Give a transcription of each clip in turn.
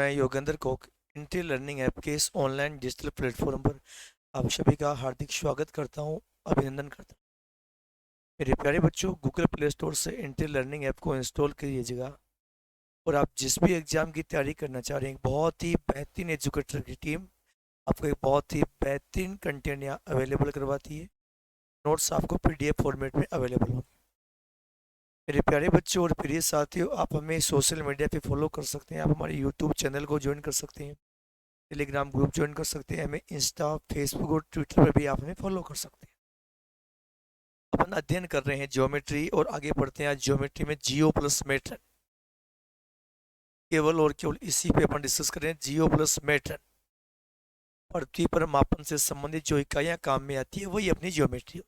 मैं Yogendra Coke इंटी learning app के इस ऑनलाइन डिजिटल प्लेटफॉर्म पर आप सभी का हार्दिक स्वागत करता हूं, अभिनंदन करता हूं। मेरे प्यारे बच्चों, गूगल प्ले स्टोर से इंटी लर्निंग ऐप को इंस्टॉल कीजिएगा और आप जिस भी एग्जाम की तैयारी करना चाह रहे हैं, बहुत ही बेहतरीन एजुकेटर की टीम आपको एक बहुत ही बेहतरीन कंटेंट यहाँ अवेलेबल करवाती है। नोट्स आपको पीडीएफ फॉर्मेट में अवेलेबल होंगे। मेरे प्यारे बच्चों और प्रिय साथियों, आप हमें सोशल मीडिया पे फॉलो कर सकते हैं। आप हमारे यूट्यूब चैनल को ज्वाइन कर सकते हैं, टेलीग्राम ग्रुप ज्वाइन कर सकते हैं, हमें इंस्टा, फेसबुक और ट्विटर पर भी आप हमें फॉलो कर सकते हैं। अपन अध्ययन कर रहे हैं ज्योमेट्री और आगे बढ़ते हैं। आज ज्योमेट्री में जियो प्लस मैट्रिक, केवल और केवल इसी पे अपन डिस्कस कर रहे हैं। जियो प्लस मैट्रिक, पृथ्वी पर मापन से संबंधित जो इकाइयां काम में आती है वही अपनी ज्योमेट्री।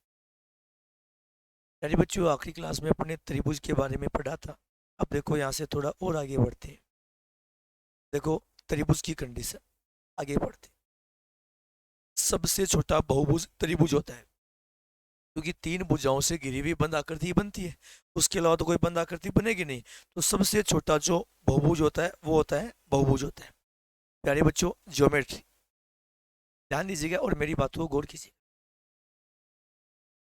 यानी बच्चों, आखिरी क्लास में अपने त्रिभुज के बारे में पढ़ा था। अब देखो यहाँ से थोड़ा और आगे बढ़ते हैं। देखो त्रिभुज की कंडीशन, आगे बढ़ते हैं। सबसे छोटा बहुभुज त्रिभुज होता है, क्योंकि तीन भुजाओं से घिरी हुई बंद आकृति बनती है। उसके अलावा तो कोई बंद आकृति बनेगी नहीं। तो सबसे छोटा जो बहुभुज होता है वो होता है बहुभुज होता है। प्यारे बच्चों, ज्योमेट्री ध्यान दीजिएगा और मेरी बातों को गौर कीजिए।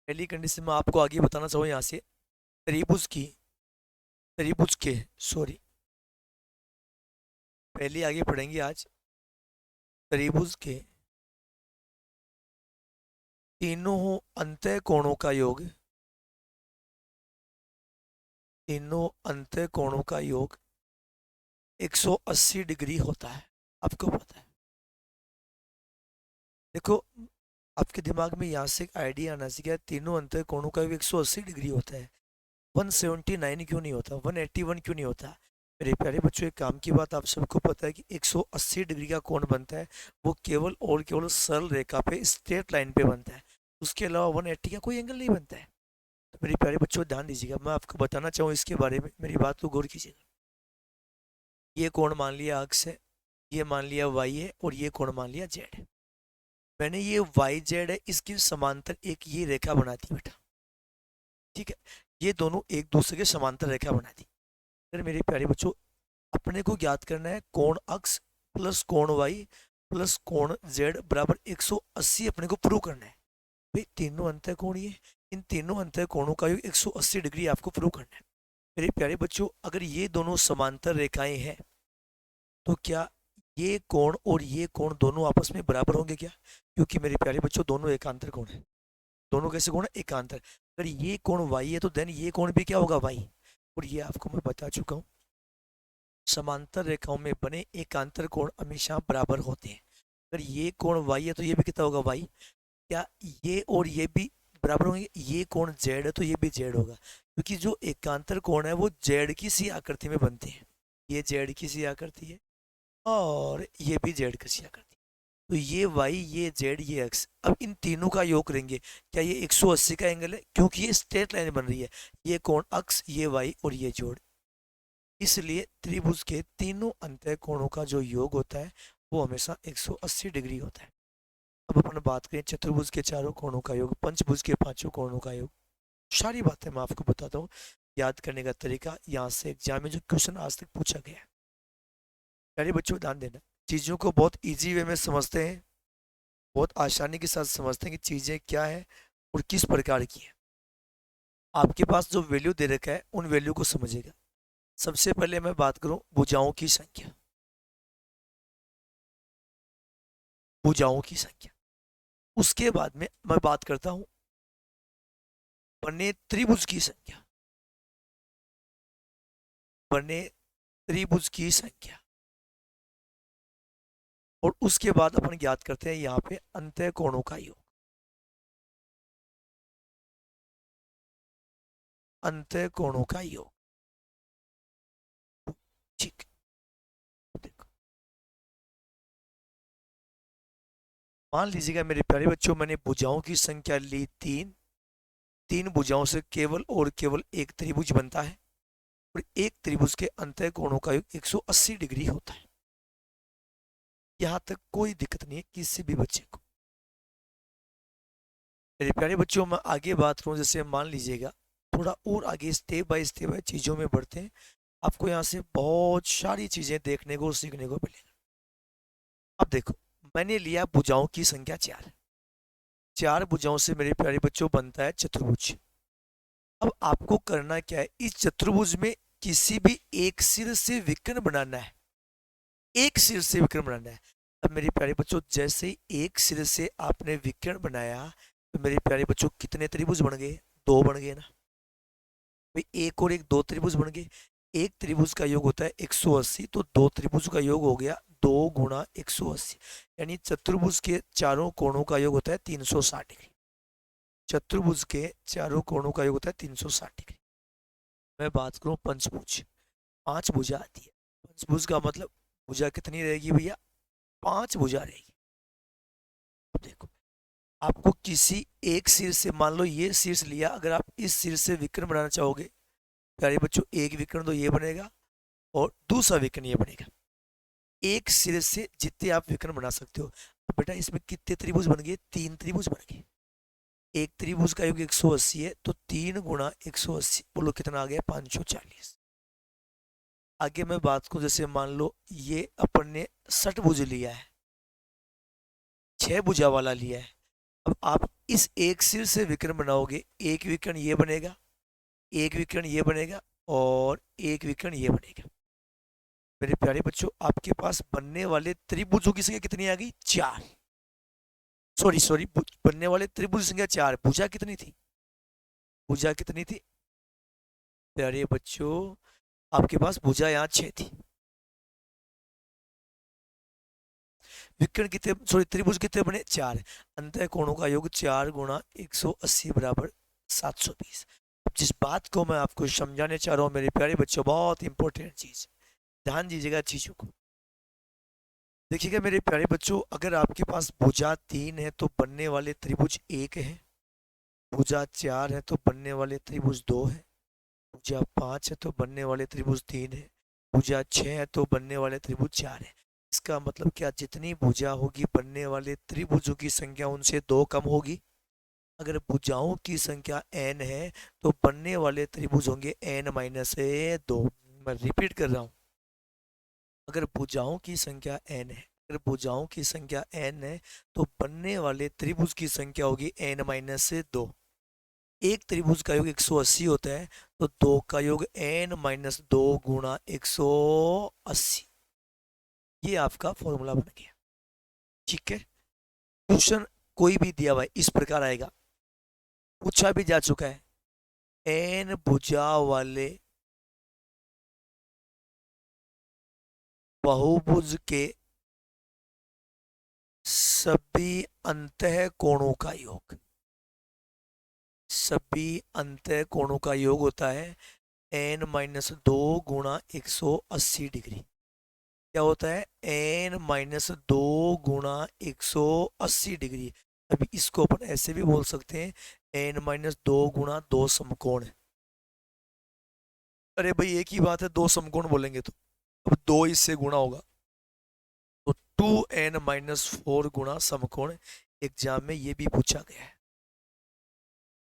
पहली कंडीशन में आपको आगे बताना चाहूँ यहाँ से, त्रिभुज की त्रिभुज के सॉरी पहले आगे पढ़ेंगे आज। त्रिभुज के तीनों अंतः कोणों का योग, तीनों अंतः कोणों का योग 180 डिग्री होता है। आपको पता है। देखो, आपके दिमाग में यहाँ से एक आइडिया आना चाहिए, तीनों अंतः कोणों का योग 180 डिग्री होता है। 179 क्यों नहीं होता, 181 क्यों नहीं होता? मेरे प्यारे बच्चों, एक काम की बात आप सबको पता है कि 180 डिग्री का कोण बनता है वो केवल और केवल सरल रेखा पे, स्ट्रेट लाइन पे बनता है। उसके अलावा 180 का कोई एंगल नहीं बनता है। तो मेरे प्यारे बच्चों ध्यान दीजिएगा, मैं आपको बताना चाहूँ इसके बारे में, मेरी बात को गौर कीजिएगा। ये कोण मान लिया अक्ष है, ये मान लिया वाई है और ये कोण मान लिया जेड है। मैंने ये वाई जेड है, इसके समांतर एक ये रेखा बना दी बेटा, ठीक है। ये दोनों एक दूसरे के समांतर रेखा बना दी। अगर मेरे प्यारे बच्चों, अपने को ज्ञात करना है कोण अक्ष प्लस कोण वाई प्लस कोण जेड बराबर 180, अपने को प्रूव करना है। भाई तीनों अंतः कोण, ये इन तीनों अंतः कोणों का योग 180 डिग्री आपको प्रूव करना है। मेरे प्यारे बच्चों, अगर ये दोनों समांतर रेखाएं हैं तो क्या ये कोण और ये कोण दोनों आपस में बराबर होंगे क्या? क्योंकि मेरे प्यारे बच्चों, दोनों एकांतर कोण है। दोनों कैसे कोण है? एकांतर। अगर ये कोण वाई है तो देन ये कोण भी क्या होगा? वाई। और ये आपको मैं बता चुका हूँ, समांतर रेखाओं में बने एकांतर कोण हमेशा बराबर होते हैं। अगर ये कोण वाई है तो ये भी कितना होगा? वाई। क्या ये और ये भी बराबर होंगे? ये कोण जेड है तो ये भी जेड होगा, क्योंकि जो एकांतर कोण है वो जेड की सी आकृति में बनते हैं। ये जेड की सी आकृति है और ये भी जेड की सी आकृति। तो ये वाई, ये जेड, ये एक्स, अब इन तीनों का योग करेंगे। क्या ये 180 का एंगल है? क्योंकि ये स्ट्रेट लाइन बन रही है। ये कोण अक्स, ये वाई और ये जोड़, इसलिए त्रिभुज के तीनों अंतः कोणों का जो योग होता है वो हमेशा 180 डिग्री होता है। अब अपन बात करें चतुर्भुज के चारों कोणों का योग, पंचभुज के पांचों कोणों का योग। सारी बातें मैं आपको बताता हूँ। याद करने का तरीका, यहाँ से एग्जाम में जो क्वेश्चन आज तक पूछा गया है, प्यारे बच्चों ध्यान देना। चीज़ों को बहुत इजी वे में समझते हैं, बहुत आसानी के साथ समझते हैं कि चीज़ें क्या है और किस प्रकार की है। आपके पास जो वैल्यू दे रखा है उन वैल्यू को समझिएगा। सबसे पहले मैं बात करूं भुजाओं की संख्या, भुजाओं की संख्या। उसके बाद में मैं बात करता हूं बने त्रिभुज की संख्या, बने त्रिभुज की संख्या। और उसके बाद अपन ज्ञात करते हैं यहाँ पे अंतः कोणों का योग, अंतः कोणों का योग। ठीक, देखो मान लीजिएगा मेरे प्यारे बच्चों, मैंने भुजाओं की संख्या ली तीन। तीन भुजाओं से केवल और केवल एक त्रिभुज बनता है और एक त्रिभुज के अंतः कोणों का योग 180 डिग्री होता है। यहाँ तक कोई दिक्कत नहीं है किसी भी बच्चे को। मेरे प्यारे बच्चों, मैं आगे बात करूँ, जैसे मान लीजिएगा थोड़ा और आगे स्टेप बाय स्टेप चीज़ों में बढ़ते हैं। आपको यहाँ से बहुत सारी चीजें देखने को सीखने को मिलेगी। अब देखो, मैंने लिया भुजाओं की संख्या 4। 4 भुजाओं से मेरे प्यारे बच्चों बनता है चतुर्भुज। अब आपको करना क्या है, इस चतुर्भुज में किसी भी एक सिर से विकर्ण बनाना है। एक सिर से विकर्ण बनाना है। अब मेरे प्यारे बच्चों, जैसे ही एक सिर से आपने विकर्ण बनाया, तो मेरे प्यारे बच्चों कितने त्रिभुज बन गए? 2 बन गए ना भाई। एक और एक 2 त्रिभुज बन गए। एक त्रिभुज का योग होता है 180, तो 2 त्रिभुज का योग हो गया 2 गुणा 180, यानी चतुर्भुज के चारों कोणों का योग होता है 360 डिग्री। चतुर्भुज के चारों कोणों का योग होता है 360 डिग्री। मैं बात करूं पंचभुज, 5 भुजा आती है। पंचभुज का मतलब भुजा कितनी रहेगी भैया? 5 भुजा रहेगी। अब देखो, आपको किसी एक सिर से, मान लो ये शीर्ष लिया, अगर आप इस सिर से विकर्ण बनाना चाहोगे प्यारे बच्चों, एक विकर्ण तो ये बनेगा और दूसरा विकर्ण ये बनेगा। एक सिर से जितने आप विकर्ण बना सकते हो। अब बेटा इसमें कितने त्रिभुज बन गए? 3 त्रिभुज बन गए। एक त्रिभुज का योग 180 है, तो 3 गुणा 180, बोलो कितना आ गया? 540। आगे मैं बात करूं, जैसे मान लो ये अपन ने षटभुज लिया है, 6 भुजा वाला लिया है। अब आप इस एक सिर से विकर्ण बनाओगे, एक विकर्ण ये बनेगा, एक विकर्ण ये बनेगा और एक विकर्ण ये बनेगा। मेरे प्यारे बच्चों, आपके पास बनने वाले त्रिभुजों की संख्या कितनी आ गई? 4। सॉरी सॉरी, बनने वाले त्रिभुज संख्या 4। भुजा कितनी थी? भुजा कितनी थी प्यारे बच्चों? आपके पास भुजा यहाँ 6 थी। विकर्ण कितने, सॉरी त्रिभुज कितने बने? 4। अंतः कोणों का योग 4 गुणा 180 बराबर 720। जिस बात को मैं आपको समझाने चाह रहा हूँ मेरे प्यारे बच्चों, बहुत इंपॉर्टेंट चीज, ध्यान दीजिएगा चीजों को। देखिएगा मेरे प्यारे बच्चों, अगर आपके पास भुजा 3 है तो बनने वाले त्रिभुज 1 है। भुजा 4 है तो बनने वाले त्रिभुज 2 है। भुजा 5 है तो बनने वाले त्रिभुज 3 है। भुजा 6 है तो बनने वाले त्रिभुज 4 है। इसका मतलब क्या? जितनी भुजा होगी बनने वाले त्रिभुजों की संख्या उनसे 2 कम होगी। अगर भुजाओं की संख्या n है तो बनने वाले त्रिभुज होंगे n-2। मैं रिपीट कर रहा हूँ, अगर भुजाओं की संख्या n है, अगर भुजाओं की संख्या n है तो बनने वाले त्रिभुज की संख्या होगी n-2। एक त्रिभुज का योग 180 होता है, तो 2 का योग n-2 गुणा 180। ये आपका फॉर्मूला बन गया। ठीक है, क्वेश्चन कोई भी दिया हुआ है इस प्रकार आएगा, पूछा भी जा चुका है। n भुजा वाले बहुभुज के सभी अंतः कोणों का योग, सभी अंतः कोणों का योग होता है n-2 गुणा 180 डिग्री। क्या होता है? n-2 गुणा 180 डिग्री। अभी इसको अपन ऐसे भी बोल सकते हैं, n-2 गुणा 2 समकोण। अरे भाई एक ही बात है, 2 समकोण बोलेंगे तो अब 2 इससे गुणा होगा, तो 2n-4 गुणा समकोण। एग्जाम में ये भी पूछा गया है।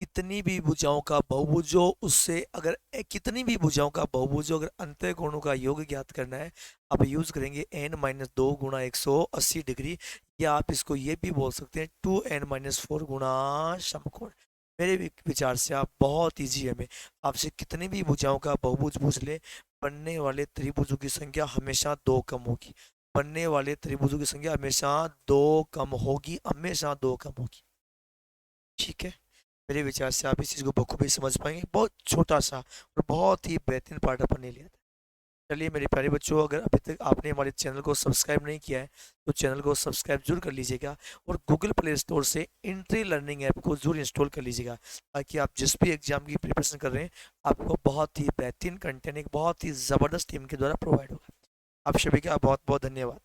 कितनी भी भुजाओं का बहुभुज हो, उससे अगर कितनी भी भुजाओं का बहुभुज हो, अगर अंतः कोणों का योग ज्ञात करना है, आप यूज करेंगे n-2 गुणा 180 डिग्री, या आप इसको ये भी बोल सकते हैं 2n-4 गुणा समकोण। मेरे विचार से आप बहुत ईजी है, में आपसे कितनी भी भुजाओं का बहुभुज पूछ ले, बनने वाले त्रिभुजों की संख्या हमेशा 2 कम होगी। बनने वाले त्रिभुजों की संख्या हमेशा 2 कम होगी, हमेशा 2 कम होगी। ठीक है, मेरे विचार से आप इस चीज़ को बखूबी समझ पाएंगे। बहुत छोटा सा और बहुत ही बेहतरीन पार्ट अपन ने लिया था। चलिए मेरे प्यारे बच्चों, अगर अभी तक आपने हमारे चैनल को सब्सक्राइब नहीं किया है तो चैनल को सब्सक्राइब जरूर कर लीजिएगा, और गूगल प्ले स्टोर से इंट्री लर्निंग ऐप को जरूर इंस्टॉल कर लीजिएगा, ताकि आप जिस भी एग्जाम की प्रिपरेशन कर रहे हैं आपको बहुत ही बेहतरीन कंटेंट एक बहुत ही ज़बरदस्त टीम के द्वारा प्रोवाइड होगा। आप सभी का बहुत बहुत धन्यवाद।